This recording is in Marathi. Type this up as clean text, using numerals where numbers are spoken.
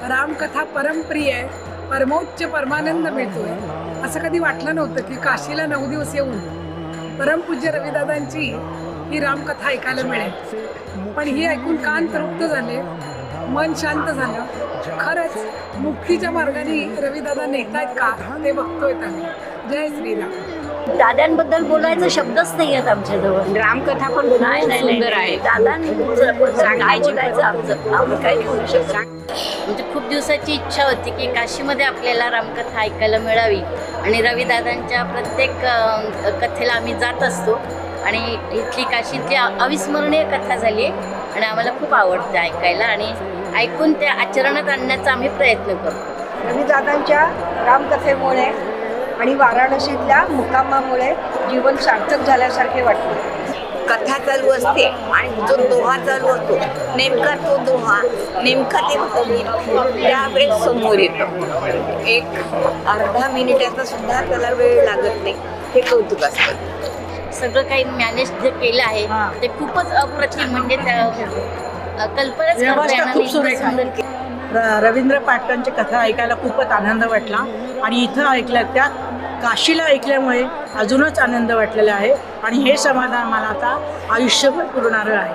रामकथा परमप्रिय आहे, परमोच्च परमानंद मिळतोय. असं कधी वाटलं नव्हतं की काशीला 9 दिवस येऊन परमपूज्य रविदादांची ही रामकथा ऐकायला मिळेल. पण ही ऐकून कान तृप्त झाले, मन शांत झालं. खरंच मुक्तीच्या मार्गाने रविदादा नेतायत का ते बघतोय आम्ही. जय श्रीराम. दादांबद्दल बोलायचं शब्दच नाही आहेत आमच्याजवळ. रामकथा पण सुंदर आहे. काय बोलायचं आम्ही काय बोलू शकतो. म्हणजे खूप दिवसाची इच्छा होती की काशीमध्ये आपल्याला रामकथा ऐकायला मिळावी आणि रविदादांच्या प्रत्येक कथेला आम्ही जात असतो आणि इथली काशीतली अविस्मरणीय कथा झाली आहे आणि आम्हाला खूप आवडते ऐकायला आणि ऐकून त्या आचरणात आणण्याचा आम्ही प्रयत्न करतो. रविदादांच्या रामकथेमुळे आणि वाराणसीतल्या मुक्कामामुळे जीवन सार्थक झाल्यासारखे वाटते. कथा चालू असते आणि जो दोहा चालू असतो, नेमका तो दोहा नेमका ते कवी त्यावेळेस समोर येतं. एक अर्धा मिनिटाचा सुद्धा त्याला वेळ लागत नाही. हे कौतुक असतं. सगळं काही मॅनेज जे केलं आहे ते खूपच अप्रतिम, म्हणजे त्या कल्पनाच करता. रवींद्र पाटकांची कथा ऐकायला खूपच आनंद वाटला आणि इथं ऐकल्या त्या काशीला ऐकल्यामुळे अजूनच आनंद वाटलेला आहे आणि हे समाधान मला आता आयुष्यभर पुरणारं आहे.